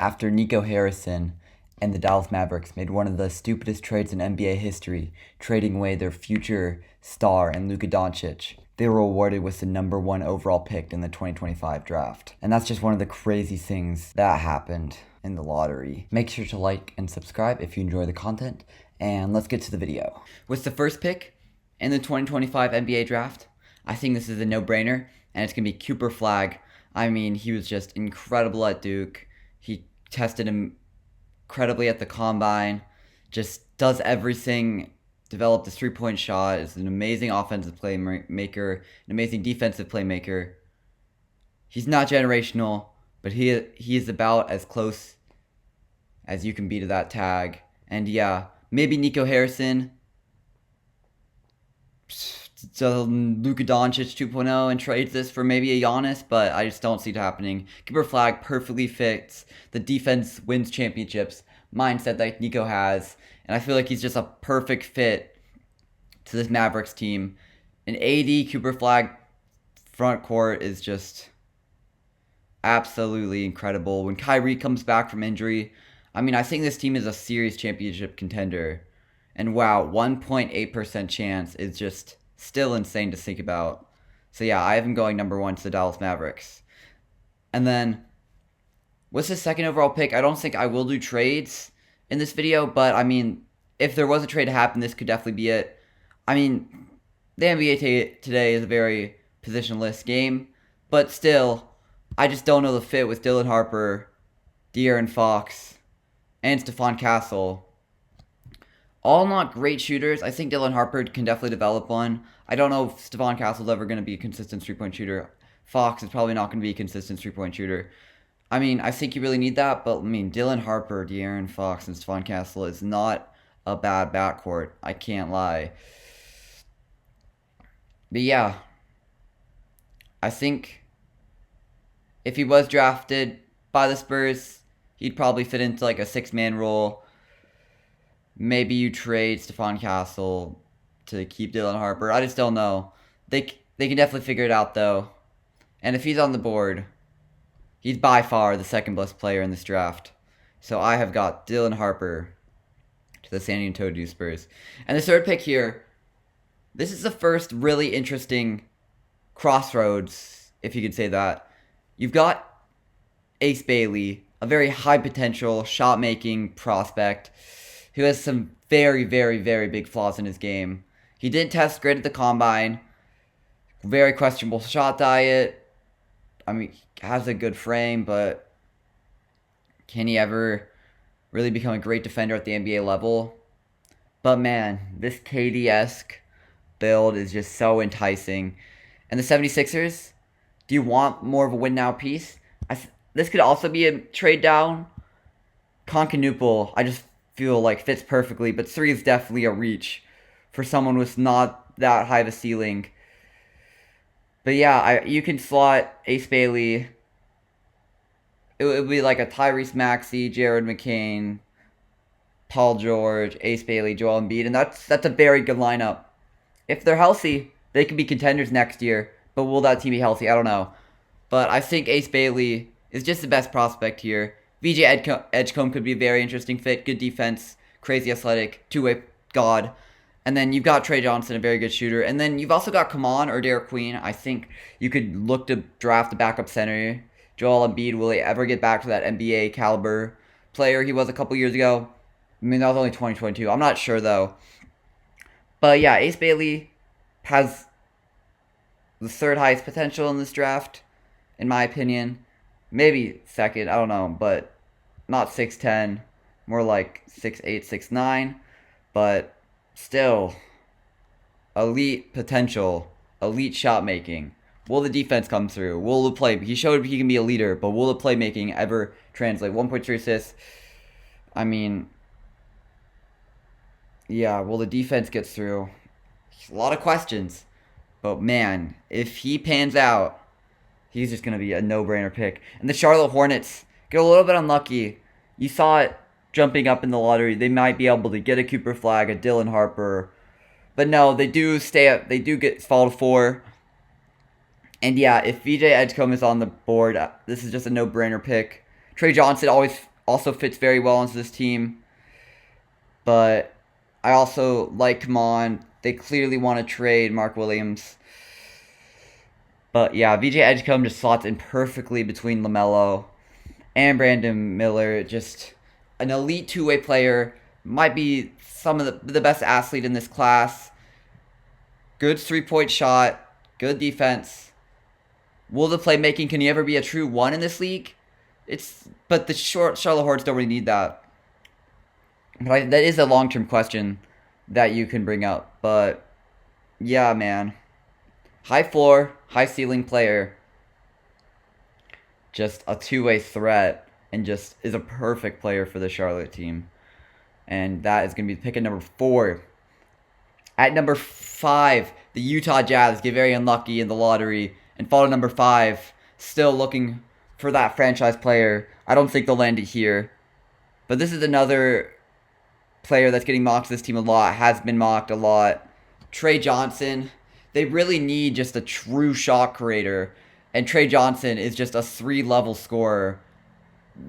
after Nico Harrison and the Dallas Mavericks made one of the stupidest trades in NBA history, trading away their future star and Luka Doncic. They were awarded with the #1 overall pick in the 2025 draft. And that's just one of the crazy things that happened in the lottery. Make sure to like and subscribe if you enjoy the content, and let's get to the video. With the first pick in the 2025 NBA draft, I think this is a no-brainer, and it's going to be Cooper Flagg. I mean, he was just incredible at Duke. He tested incredibly at the combine, just does everything, developed a three-point shot, is an amazing offensive playmaker, an amazing defensive playmaker. He's not generational, but he is about as close as you can be to that tag. And yeah, maybe Nico Harrison, so Luka Doncic 2.0 and trades this for maybe a Giannis, but I just don't see it happening. Cooper Flagg perfectly fits the defense wins championships mindset that Nico has, and I feel like he's just a perfect fit to this Mavericks team. An AD Cooper Flagg front court is just absolutely incredible. When Kyrie comes back from injury, I mean, I think this team is a serious championship contender. And wow, 1.8% chance is just still insane to think about. So yeah, I have him going #1 to the Dallas Mavericks. And then, what's the second overall pick? I don't think I will do trades in this video, but I mean, if there was a trade to happen, this could definitely be it. I mean, the NBA today is a very positionless game, but still, I just don't know the fit with Dylan Harper, De'Aaron Fox, and Stephon Castle. All not great shooters. I think Dylan Harper can definitely develop one. I don't know if Stephon Castle's ever going to be a consistent three-point shooter. Fox is probably not going to be a consistent three-point shooter. I mean, I think you really need that, but I mean, Dylan Harper, De'Aaron Fox, and Stephon Castle is not a bad backcourt. I can't lie. But yeah, I think if he was drafted by the Spurs, he'd probably fit into like a six-man role. Maybe you trade Stephon Castle to keep Dylan Harper. I just don't know. They can definitely figure it out, though. And if he's on the board, he's by far the second best player in this draft. So I have got Dylan Harper to the San Antonio Spurs. And the third pick here, this is the first really interesting crossroads, if you could say that. You've got Ace Bailey, a very high potential shot-making prospect who has some very, very, very big flaws in his game. He didn't test great at the combine. Very questionable shot diet. I mean, he has a good frame, but can he ever really become a great defender at the NBA level? But man, this KD-esque build is just so enticing. And the 76ers, do you want more of a win-now piece? This could also be a trade down. Concanuple, I just feel like fits perfectly, but 3 is definitely a reach for someone with not that high of a ceiling. But yeah, you can slot Ace Bailey. It would be like a Tyrese Maxey, Jared McCain, Paul George, Ace Bailey, Joel Embiid, and that's a very good lineup. If they're healthy, they could be contenders next year, but will that team be healthy? I don't know. But I think Ace Bailey is just the best prospect here. VJ Edgecombe could be a very interesting fit. Good defense, crazy athletic, two-way god. And then you've got Trey Johnson, a very good shooter. And then you've also got Kaman or Derek Queen. I think you could look to draft a backup center. Joel Embiid, will he ever get back to that NBA caliber player he was a couple years ago? I mean, that was only 2022. I'm not sure, though. But yeah, Ace Bailey has the third highest potential in this draft, in my opinion. Maybe second, I don't know, but not 6'10", more like 6'8", 6'9", but still, elite potential, elite shot making. Will the defense come through? Will the play? He showed he can be a leader, but will the playmaking ever translate? 1.3 assists. I mean, yeah, will the defense get through? A lot of questions, but man, if he pans out, he's just going to be a no-brainer pick. And the Charlotte Hornets get a little bit unlucky. You saw it jumping up in the lottery. They might be able to get a Cooper Flagg, a Dylan Harper. But no, they do stay up. They do fall to 4. And yeah, if VJ Edgecombe is on the board, this is just a no-brainer pick. Trey Johnson always also fits very well into this team. But I also like, come on, they clearly want to trade Mark Williams. But yeah, VJ Edgecombe just slots in perfectly between LaMelo and Brandon Miller. Just an elite two-way player. Might be some of the best athlete in this class. Good three-point shot. Good defense. Will the playmaking, can he ever be a true one in this league? But the Charlotte Hornets don't really need that. But that is a long-term question that you can bring up. But yeah, man. High floor, high ceiling player. Just a two-way threat and just is a perfect player for the Charlotte team. And that is going to be pick at number 4. At number 5, the Utah Jazz get very unlucky in the lottery and fall to number 5. Still looking for that franchise player. I don't think they'll land it here. But this is another player that's getting mocked to this team a lot. Has been mocked a lot. Trey Johnson. They really need just a true shot creator. And Trey Johnson is just a 3-level scorer.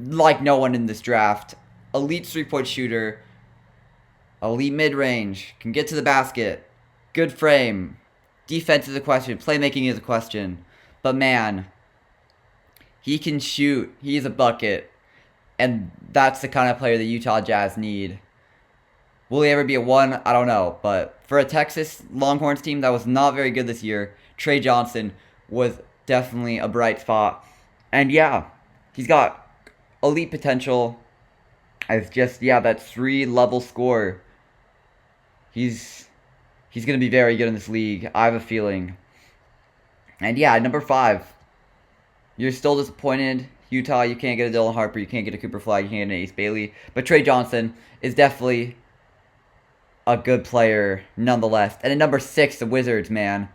Like no one in this draft. Elite 3-point shooter. Elite mid-range. Can get to the basket. Good frame. Defense is a question. Playmaking is a question. But man, he can shoot. He's a bucket. And that's the kind of player the Utah Jazz need. Will he ever be a 1? I don't know. But for a Texas Longhorns team that was not very good this year, Trey Johnson was definitely a bright spot. And yeah, he's got elite potential as just, yeah, that 3-level scorer. He's going to be very good in this league. I have a feeling. And yeah, number 5. You're still disappointed. Utah, you can't get a Dylan Harper. You can't get a Cooper Flag. You can't get an Ace Bailey. But Trey Johnson is definitely a good player nonetheless. And at number 6, the Wizards, man.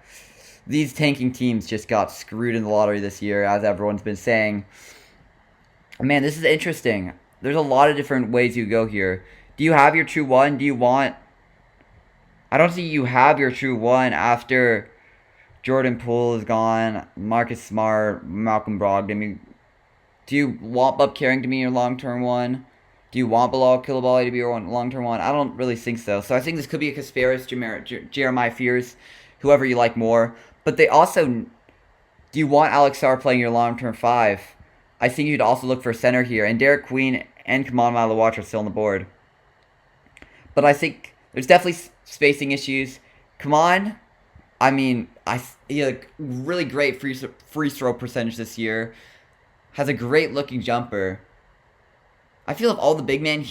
These tanking teams just got screwed in the lottery this year, as everyone's been saying. Man, this is interesting. There's a lot of different ways you go here. Do you have your true 1? Do you want... I don't see you have your true 1 after Jordan Poole is gone, Marcus Smart, Malcolm Brogdon. Do you want Bub Carrington to be your long-term 1? Do you want Bilal Coulibaly to be your long-term 1? I don't really think so. So I think this could be a Kasparis, Jeremiah Fears, whoever you like more. But they also... Do you want Alex Sarr playing your long-term 5? I think you'd also look for a center here. And Derek Queen and Kaman Malawatch are still on the board. But I think there's definitely spacing issues. Kaman, I mean, he had a really great free throw percentage this year. Has a great looking jumper. I feel of all the big men,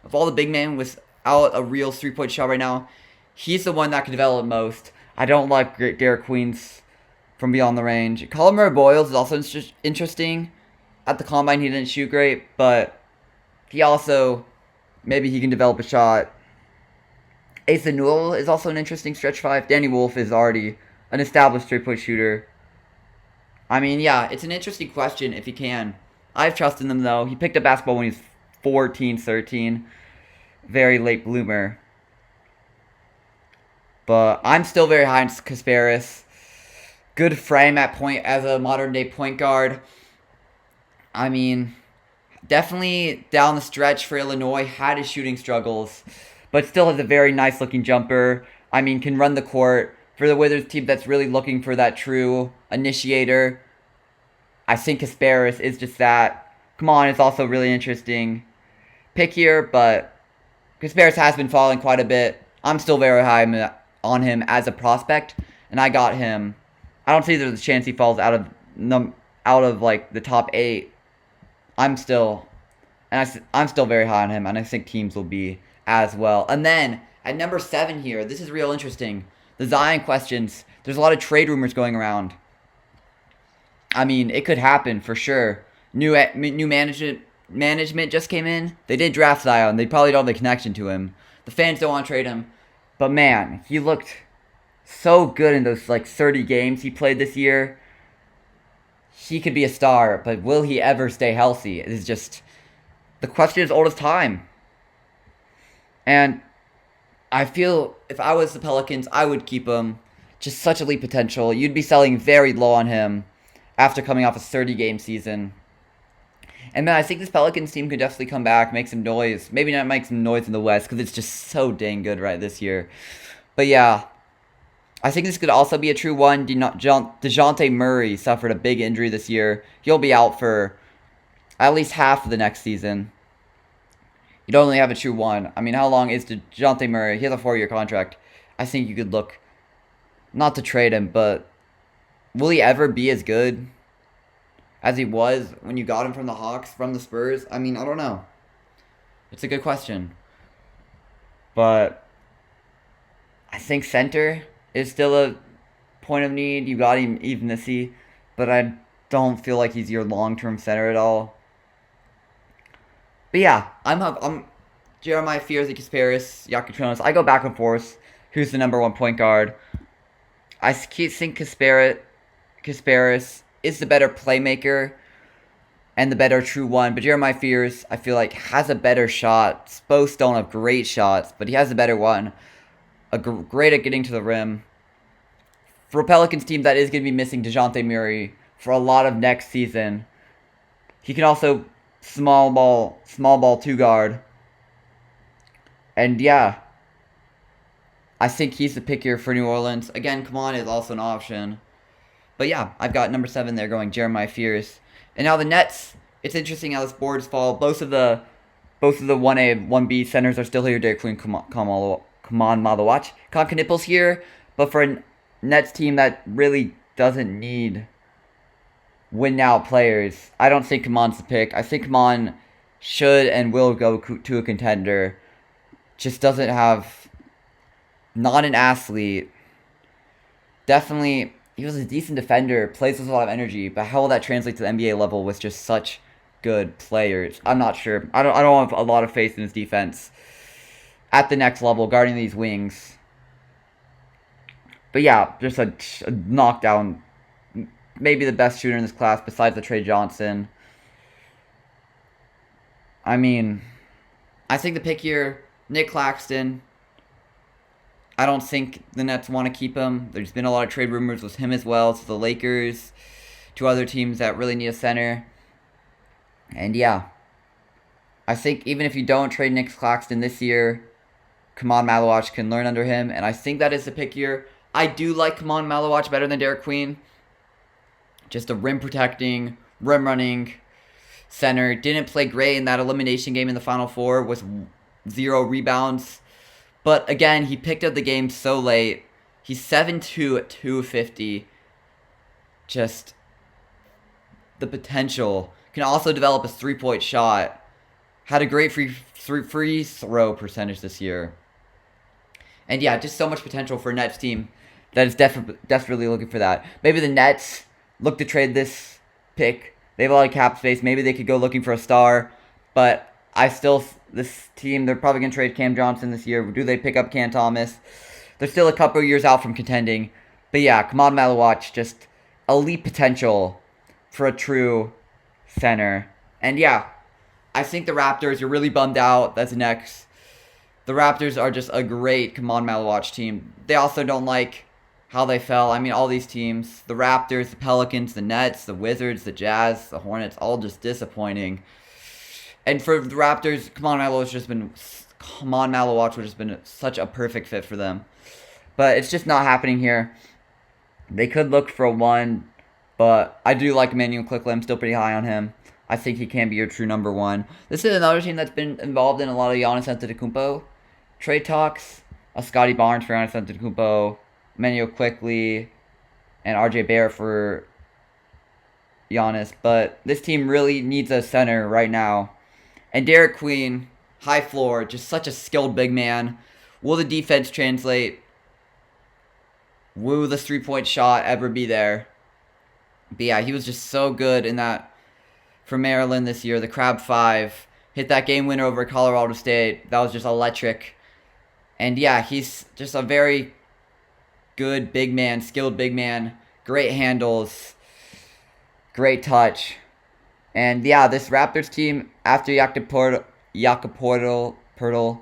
of all the big men without a real 3-point shot right now, he's the one that can develop most. I don't like Derek Queen's from beyond the range. Colin Murray-Boyles is also interesting. At the combine, he didn't shoot great, but he also, maybe he can develop a shot. Asa Newell is also an interesting stretch 5. Danny Wolf is already an established 3-point shooter. I mean, yeah, it's an interesting question if he can. I have trust in him, though. He picked up basketball when he was 14, 13. Very late bloomer. But I'm still very high on Kasparis. Good frame at point as a modern-day point guard. I mean, definitely down the stretch for Illinois, had his shooting struggles, but still has a very nice-looking jumper. I mean, can run the court. For the Wizards team that's really looking for that true initiator, I think Kasparis is just that. Come on, it's also really interesting pick here, but Kasparis has been falling quite a bit. I'm still very high on him as a prospect, and I got him. I don't see there's a chance he falls out of like the top 8. I'm still very high on him, and I think teams will be as well. And then at number 7 here, this is real interesting. The Zion questions. There's a lot of trade rumors going around. I mean, it could happen for sure. New management just came in. They did draft Zion. They probably don't have the connection to him. The fans don't want to trade him. But man, he looked so good in those like 30 games he played this year. He could be a star, but will he ever stay healthy? It is just the question is old as time. And I feel if I was the Pelicans, I would keep him. Just such elite potential. You'd be selling very low on him after coming off a 30-game season. And man, I think this Pelicans team could definitely come back, make some noise. Maybe not make some noise in the West because it's just so dang good right this year. But yeah, I think this could also be a true one. DeJounte Murray suffered a big injury this year. He'll be out for at least half of the next season. You don't only have a true one. I mean, how long is DeJounte Murray? He has a 4-year contract. I think you could look, not to trade him, but will he ever be as good as he was when you got him from the Hawks, from the Spurs? I mean, I don't know. It's a good question. But I think center is still a point of need. You got him even this year, but I don't feel like he's your long-term center at all. But yeah, I'm Jeremiah Fears, Kasparis, Yakutronis. I go back and forth. Who's the number one point guard? I think Kasparis is the better playmaker and the better true one. But Jeremiah Fears, I feel like, has a better shot. Both don't have great shots, but he has a better one. Great at getting to the rim. For a Pelicans team that is going to be missing DeJounte Murray for a lot of next season, he can also small ball 2 guard. And yeah, I think he's the pick here for New Orleans. Again, Kaman is also an option. But yeah, I've got number 7 there going Jeremiah Fears. And now the Nets, it's interesting how this boards fall. Both of the 1A, 1B centers are still here. Derek Queen, Kaman Malawach. Nipples here. But for a Nets team that really doesn't need win-now players, I don't think Kaman's the pick. I think Kaman should and will go to a contender. Just doesn't have... Not an athlete. Definitely, he was a decent defender, plays with a lot of energy, but how will that translate to the NBA level with just such good players? I'm not sure. I don't have a lot of faith in his defense at the next level, guarding these wings. But yeah, just a knockdown. Maybe the best shooter in this class besides the Trey Johnson. I mean, I think the pick here, Nick Claxton. I don't think the Nets want to keep him. There's been a lot of trade rumors with him as well, to the Lakers, to other teams that really need a center. And yeah, I think even if you don't trade Nick Claxton this year, Kaman Malawach can learn under him, and I think that is the pick here. I do like Kaman Malawach better than Derek Queen. Just a rim protecting, rim running center. Didn't play great in that elimination game in the Final Four with 0 rebounds. But again, he picked up the game so late. He's 7'2" at 250. Just the potential. Can also develop a 3-point shot. Had a great free throw percentage this year. And yeah, just so much potential for a Nets team that is desperately looking for that. Maybe the Nets look to trade this pick. They have a lot of cap space. Maybe they could go looking for a star. But this team, they're probably going to trade Cam Johnson this year. Do they pick up Cam Thomas? They're still a couple years out from contending. But yeah, Kaman Malawach, just elite potential for a true center. And yeah, I think the Raptors are really bummed out. That's next. The Raptors are just a great Kaman Malawach team. They also don't like how they fell. I mean, all these teams, the Raptors, the Pelicans, the Nets, the Wizards, the Jazz, the Hornets, all just disappointing. And for the Raptors, Kaman Malawach would have been such a perfect fit for them. But it's just not happening here. They could look for a 1, but I do like Emmanuel Quickley. I'm still pretty high on him. I think he can be your true number 1. This is another team that's been involved in a lot of Giannis Antetokounmpo trade talks. A Scotty Barnes for Giannis Antetokounmpo, Emmanuel Quickley, and RJ Barrett for Giannis. But this team really needs a center right now. And Derek Queen, high floor, just such a skilled big man. Will the defense translate? Will the 3-point shot ever be there? But yeah, he was just so good in that for Maryland this year. The Crab 5 hit that game winner over Colorado State. That was just electric. And yeah, he's just a very good big man, skilled big man. Great handles. Great touch. And yeah, this Raptors team, after Jakob Poeltl,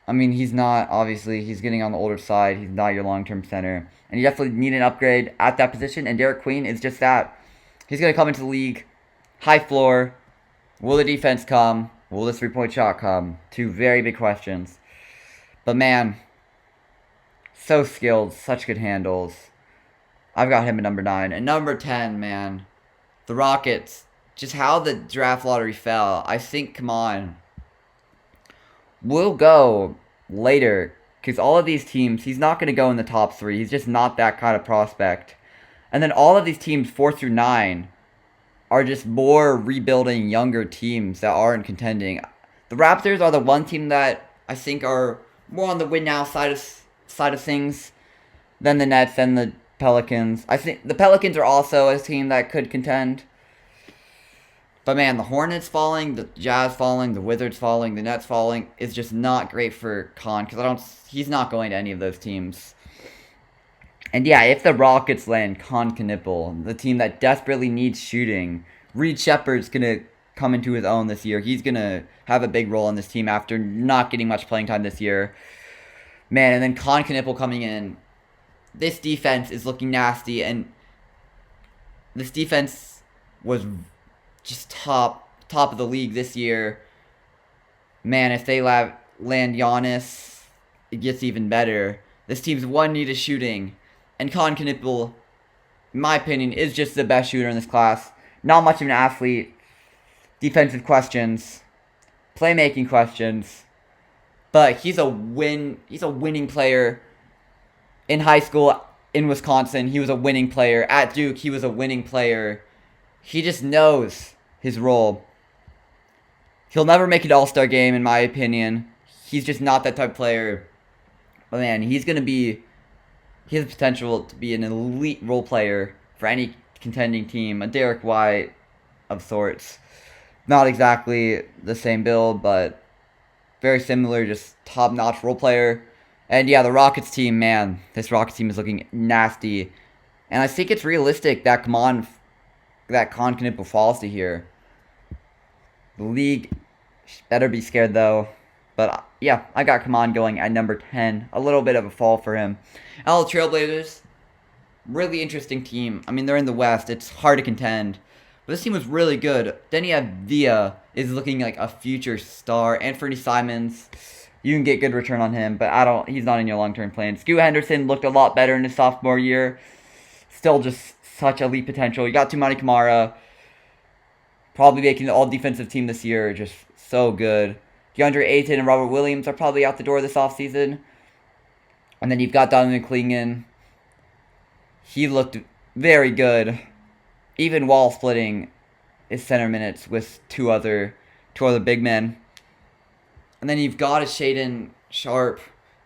I mean, he's not, obviously, he's getting on the older side. He's not your long-term center. And you definitely need an upgrade at that position. And Derek Queen is just that. He's going to come into the league, high floor, Will the defense come? Will the three-point shot come? Two very big questions. But man, so skilled, such good handles. I've got him at number 9. And number 10, man, the Rockets. Just how the draft lottery fell. I think, come on, we'll go later. Because all of these teams, he's not going to go in the top 3. He's just not that kind of prospect. And then all of these teams, 4 through 9, are just more rebuilding younger teams that aren't contending. The Raptors are the one team that I think are more on the win now side of things than the Nets and the Pelicans. I think the Pelicans are also a team that could contend. But man, the Hornets falling, the Jazz falling, the Wizards falling, the Nets falling is just not great for Con because he's not going to any of those teams. And yeah, if the Rockets land Con Knipple, the team that desperately needs shooting, Reed Shepard's gonna come into his own this year. He's gonna have a big role on this team after not getting much playing time this year. Man, and then Con Knipple coming in. This defense is looking nasty, and this defense was just top of the league this year. Man, if they land Giannis, it gets even better. This team's one need is shooting, and Con Knipple, in my opinion, is just the best shooter in this class. Not much of an athlete. Defensive questions, playmaking questions, but he's a winning player. In high school, in Wisconsin, he was a winning player. At Duke, he was a winning player. He just knows his role. He'll never make an all-star game, in my opinion. He's just not that type of player. But man, he has the potential to be an elite role player for any contending team. A Derek White of sorts. Not exactly the same build, but very similar, just top-notch role player. And yeah, the Rockets team, man, this Rockets team is looking nasty. And I think it's realistic that Con Knipple falls to here. The league better be scared though. But yeah, I got Kaman going at number 10. A little bit of a fall for him. LA Trailblazers, really interesting team. I mean, they're in the West. It's hard to contend. But this team was really good. Then you have Villa is looking like a future star. Anthony Simons, you can get good return on him, but he's not in your long-term plan. Scoot Henderson looked a lot better in his sophomore year. Still just such elite potential. You got Toumani Camara, probably making the all-defensive team this year. Just so good. DeAndre Ayton and Robert Williams are probably out the door this offseason. And then you've got Donovan Clingan. He looked very good, even while splitting his center minutes with two other big men. And then you've got a Shaedon Sharpe,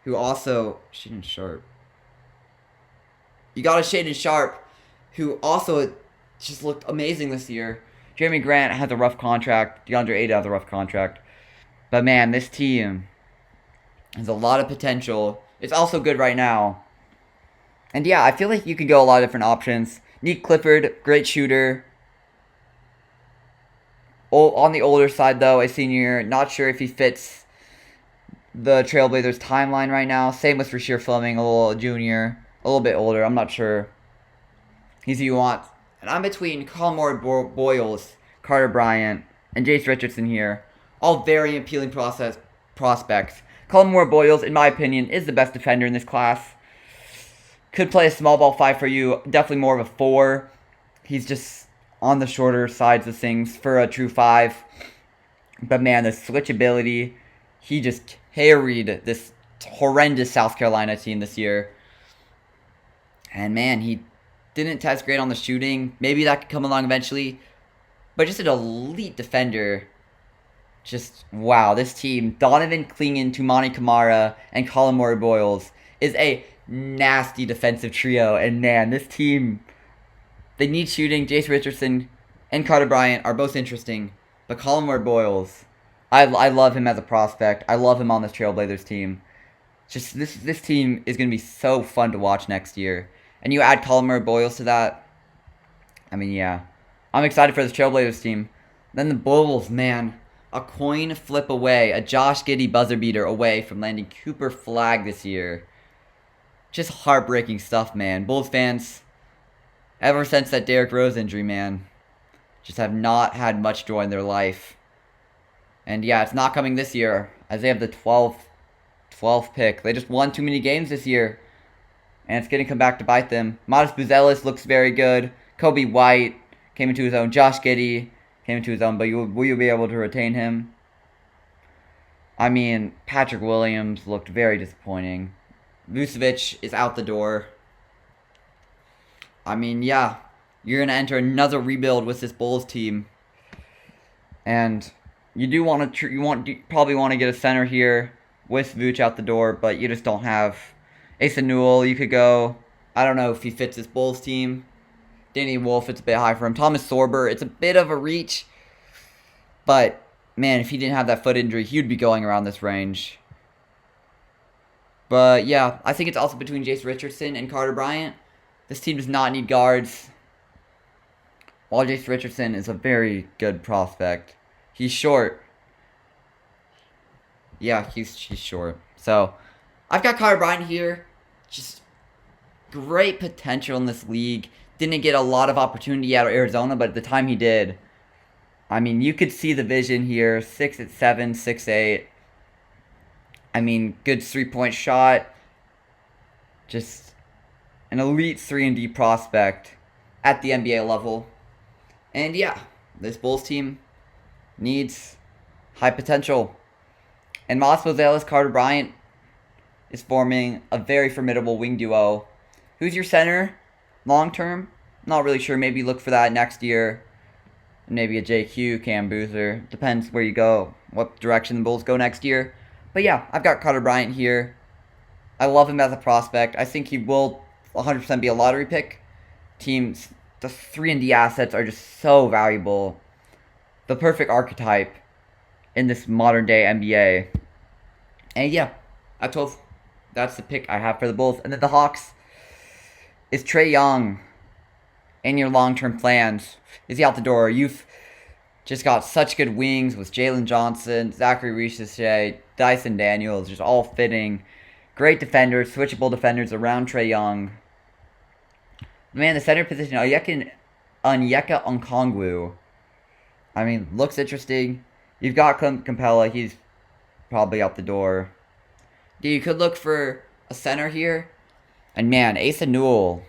who also You got a Shaedon Sharpe, who also just looked amazing this year. Jeremy Grant has a rough contract. DeAndre Ayton has a rough contract. But man, this team has a lot of potential. It's also good right now. And yeah, I feel like you could go a lot of different options. Nick Clifford, great shooter. On the older side, though, a senior. Not sure if he fits the Trailblazers timeline right now. Same with Rasheer Fleming, a little junior. A little bit older, I'm not sure. He's who you want. And I'm between Colmore Boyles, Carter Bryant, and Jace Richardson here. All very appealing prospects. Colmore Boyles, in my opinion, is the best defender in this class. Could play a small ball 5 for you. Definitely more of a 4. He's just on the shorter sides of things for a true 5. But man, the switchability, he just carried this horrendous South Carolina team this year. And man, he didn't test great on the shooting. Maybe that could come along eventually. But just an elite defender. Just, wow, this team, Donovan Clingan, Toumani Camara, and Colmore Boyles, is a nasty defensive trio. And man, this team, they need shooting. Jace Richardson and Carter Bryant are both interesting. But Colmore Boyles, I love him as a prospect. I love him on this Trailblazers team. Just this team is going to be so fun to watch next year. And you add Colmore Boyles to that. I mean, yeah. I'm excited for this Trailblazers team. Then the Bulls, man. A coin flip away. A Josh Giddey buzzer beater away from landing Cooper Flagg this year. Just heartbreaking stuff, man. Bulls fans, ever since that Derrick Rose injury, man, just have not had much joy in their life. And yeah, it's not coming this year, as they have the 12th pick. They just won too many games this year, and it's going to come back to bite them. Modest Buzelis looks very good. Kobe White came into his own. Josh Giddey came into his own, but will you be able to retain him? I mean, Patrick Williams looked very disappointing. Vucevic is out the door. I mean, yeah, you're going to enter another rebuild with this Bulls team. And you do want to, you probably want to get a center here with Vooch out the door, but you just don't have Asa Newell. You could go, I don't know if he fits this Bulls team. Danny Wolf, it's a bit high for him. Thomas Sorber, it's a bit of a reach. But, man, if he didn't have that foot injury, he would be going around this range. But, yeah, I think it's also between Jace Richardson and Carter Bryant. This team does not need guards. While Jace Richardson is a very good prospect. He's short. Yeah, he's short. So, I've got Carter Bryant here. Just great potential in this league. Didn't get a lot of opportunity out of Arizona, but at the time he did. I mean, you could see the vision here. 6'7", 6'8". I mean, good 3-point shot. Just an elite 3-and-D prospect at the NBA level. And yeah, this Bulls team needs high potential. And Modest Buzelis, Carter Bryant is forming a very formidable wing duo. Who's your center long term? Not really sure. Maybe look for that next year. Maybe a JQ, Cam Boozer. Depends where you go, what direction the Bulls go next year. But yeah, I've got Carter Bryant here. I love him as a prospect. I think he will 100% be a lottery pick. Teams, the 3-and-D assets are just so valuable. The perfect archetype in this modern day NBA. And yeah, at 12, that's the pick I have for the Bulls. And then the Hawks is Trae Young. In your long-term plans, is he out the door? You've just got such good wings with Jalen Johnson, Zachary Richardson, Dyson Daniels, just all fitting. Great defenders, switchable defenders around Trae Young. Man, the center position, Onyeka Okongwu. I mean, looks interesting. You've got Capella, he's probably out the door. You could look for a center here. And man, Asa Newell.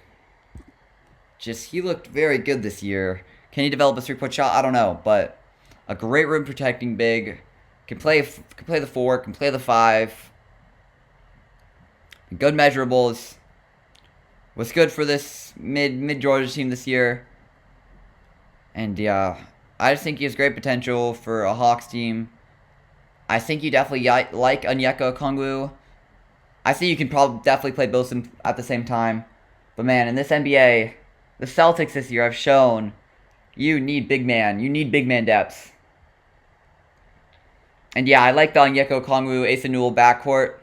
He looked very good this year. Can he develop a 3-point shot? I don't know, but a great rim protecting big. Can play the 4, can play the 5. Good measurables. Was good for this mid Georgia team this year. And yeah, I just think he has great potential for a Hawks team. I think you definitely like Onyeka Okongwu. I think you can definitely play both at the same time. But man, in this NBA, the Celtics this year have shown you need big man. You need big man depth. And yeah, I like the Onyeka Okongwu, Asa Newell backcourt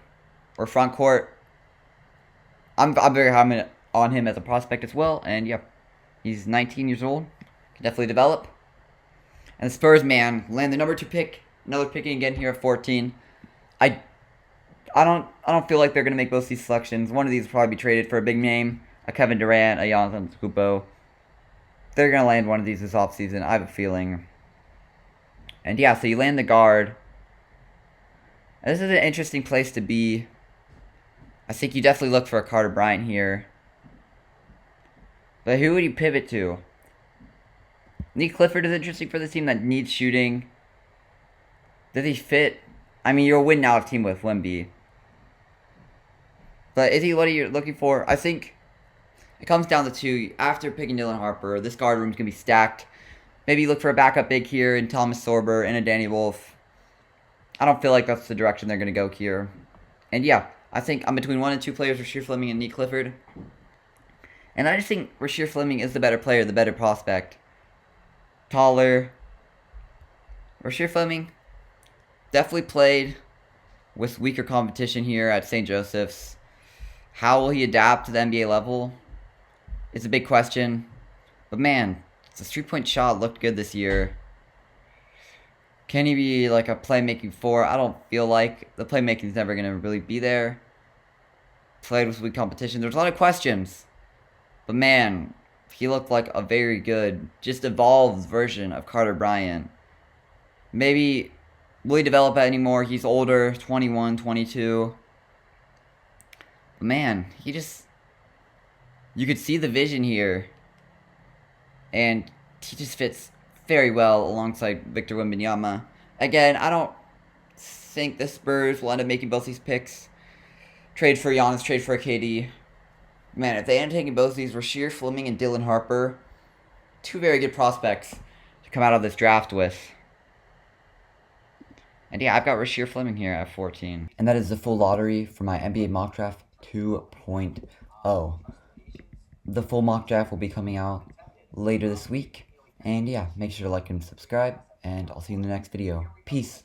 or front court. I'm very high on him as a prospect as well. And yeah, he's 19 years old. Can definitely develop. And the Spurs, man, land the number 2 pick. Another picking again here at 14. I don't feel like they're gonna make both these selections. One of these will probably be traded for a big name. A Kevin Durant, a Giannis Antetokounmpo. They're going to land one of these this offseason, I have a feeling. And yeah, so you land the guard. And this is an interesting place to be. I think you definitely look for a Carter Bryant here. But who would you pivot to? Nick Clifford is interesting for this team that needs shooting. Does he fit? I mean, you're a win now of team with Wemby. But is he what are you looking for? I think it comes down to 2. After picking Dylan Harper, this guard room is going to be stacked. Maybe you look for a backup big here in Thomas Sorber and a Danny Wolf. I don't feel like that's the direction they're going to go here. And yeah, I think I'm between 1 and 2 players, Rasheer Fleming and Nick Clifford. And I just think Rasheer Fleming is the better player, the better prospect. Taller. Rasheer Fleming definitely played with weaker competition here at St. Joseph's. How will he adapt to the NBA level? It's a big question. But man, the 3-point shot looked good this year. Can he be like a playmaking 4? I don't feel like the playmaking is never going to really be there. Played with weak competition. There's a lot of questions. But man, he looked like a very good, just evolved version of Carter Bryant. Maybe really develop anymore. He's older, 21, 22. But man, you could see the vision here. And he just fits very well alongside Victor Wembanyama. Again, I don't think the Spurs will end up making both these picks. Trade for Giannis, trade for KD. Man, if they end up taking both of these, Rasheer Fleming and Dylan Harper, two very good prospects to come out of this draft with. And yeah, I've got Rasheer Fleming here at 14. And that is the full lottery for my NBA mock draft 2.0. The full mock draft will be coming out later this week. And yeah, make sure to like and subscribe, and I'll see you in the next video. Peace.